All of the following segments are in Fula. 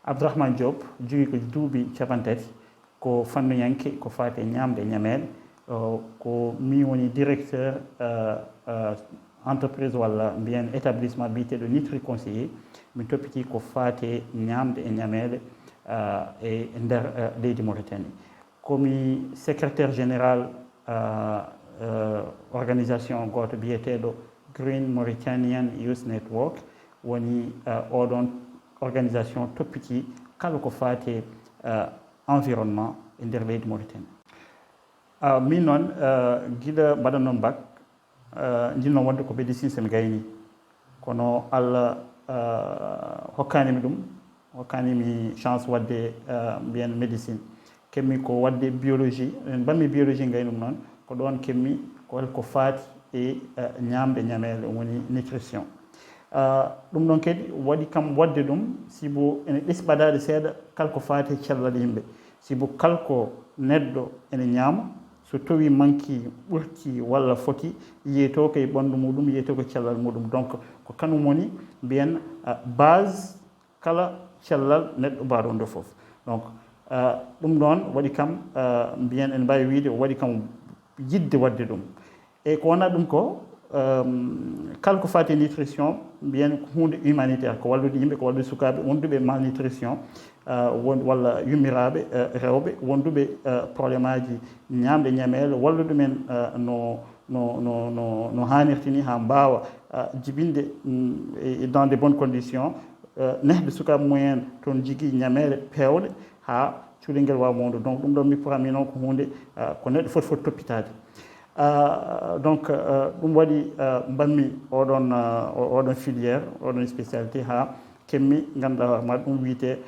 Abdourahmane Diop jogi ko duuɓi capantati ko fannuyanke ko fate ñamde ñamede ko mi woni directeur entreprise walla mbiyen établissement mbiteɗo Nitri conseiller min toppiti ko fate ñamde e ñamede e nder leydi Mauritanie komi secrétaire général organisation goto biyeteɗo Green Mauritanian Youth Network woni oɗon organisation toppiti kala ko fate environnement e nder leydi Mauritanie min noon guiɗa mbaɗannon bac jinno wonde ko médecine somi gayni kono Allah hokkanimi ɗum hokkanimi chance wadde mbiyen médecine kemmi ko wadde biologie en banmi biologie gayni ɗum noon ko ɗon kemmi ko faati e ñamde ñamele woni nutrition ɗum ɗon kadi waɗi kam wadde ɗum sibo ene ɗesi ɓadade seeɗa kala ko faati cellal yimɓe sibo kala ko neɗɗo ene ñaama so tawi manki ɓurti walla foti yiyeto koye ɓanndu muɗum yiyeto ko cellal muɗum donc ko kanum woni mbiyen base kala cellal neɗɗo mbaɗon nde fof donc ɗum ɗon waɗi kam mbiyen en mbawi wiide waɗi kam yidde wadde ɗum e ko wona ɗum ko kala ko fati nutrition mbiyen ko hunde humanitaire ko wallude yimɓe ko wallude sukaɓe wonduɓe malnutrition walla yummiraɓe rewɓe wonduɓe probléme aji ñamde ñamele wallude men no hannirtini ha mbawa jibinde dans de bonnes conditions nehde sukaɓe mumen toon jigui ñamele pewɗe ha cuuɗel wawa mawde donc ɗum ɗon mi porami noon ko hunde ko neɗɗo foti toppitade donc ɗum waɗi mbanmi oɗon filiére oɗon spécialité ha kemmi ganduɗa hoorema ɗum wiyete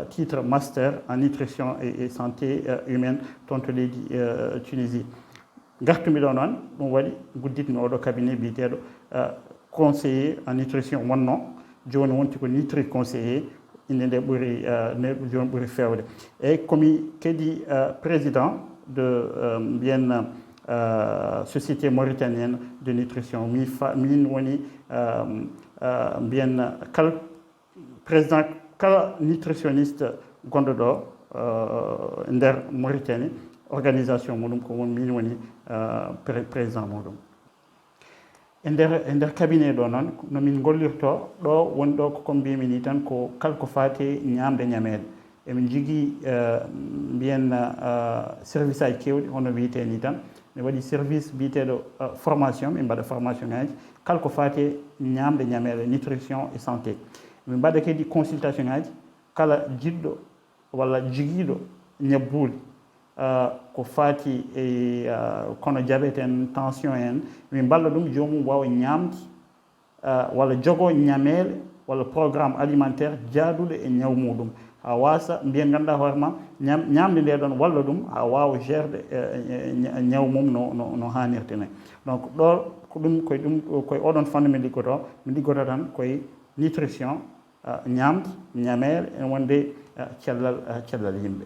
titre master en nutrition et santé humaine toon to leydi Tunisie gartumi ɗo noon ɗum waɗi gudditmi oɗo cabinet biyeteɗo conseiller en nutrition wonno joni wonti ko nutri conseiller inde nde ɓuuri joni ɓuuri fewde eyyi komi kadi président de mbiyen société mauritanienne de nutrition min woni mbiyen kala président kala nutritionniste gonɗo ɗo nder Mauritanie organisation muɗum ko min woni président muɗum e nder cabinet ɗo noon nomin gollirto ɗo woni ɗo koko mbimi ni tan ko kala ko fate ñamde ñamede emin jogui mbiyen service aji kewɗi hono wiyete ni tan mi waɗi service biyeteɗo formation min mbaɗa formation ngaji kala ko fate ñamde ñamele nutrition et santé min mbaɗa kadi consultation ngaji kala jiɗɗo walla joguiɗo ñabbuuli ko fati e kono diabète en tension en min balla ɗum jomum wawa ñamde walla jogo ñamele walla programme alimentaire jaaduɗo e ñaw muɗum ha wasa mbiyen ganduɗa hoorema ñamde nde ɗon walla ɗum ha wawa gerde ñaw mum no hannirtene donc ɗo ko ɗum koye oɗon fannu mi liggoto tan koye nutrition ñamde ñamere en wonde cellal yimɓe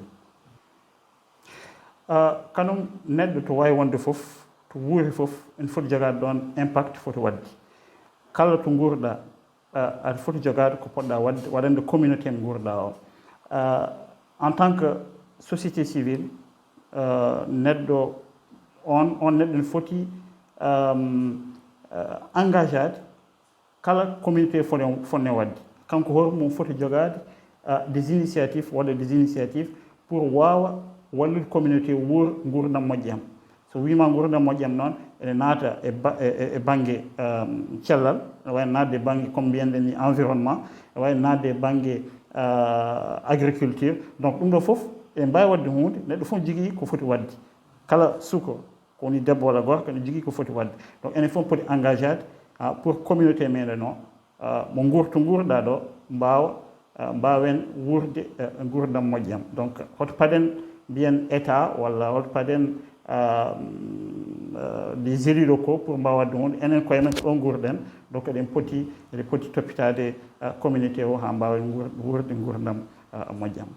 kanum neɗɗo to wawi wonde foof to wuuri foof ene foti jogade ɗon impact foti wadde kala to guurɗa aɗa foti jogade ko poɗɗa wadde waɗande communauté mo guurɗa o en tant que société civile neɗɗo on neɗɗo ne foti engagé ade kala communauté fonne wadde kanko hoore mum foti jogade des initiatives waɗa des initiatives pour wawa wallude communauté gurdam moƴƴam so wima gurdam moƴƴam noon ene naata e banggue cellal ene wawi nadde banggue comme mbiyenɗen ni environnement ene wawi nadde banggue agriculture donc ɗum ɗo foof ene mbawi wadde hunde neɗɗo fof jogui ko foti wadde kala suka ko woni debbo walla gorko ene jogui ko foti wadde donc enen fof poti engagé ade pour communauté meɗen o mo gurɗa ɗo mbawen wurde gurdam moƴƴam donc hoto paden mbiyen état walla hoto paden des élus locaux pour mbawa wadde hunde enen koye men ko ɗon gurɗen donc eɗen poti toppitade communauté o ha mbawen wurde gurdam moƴƴam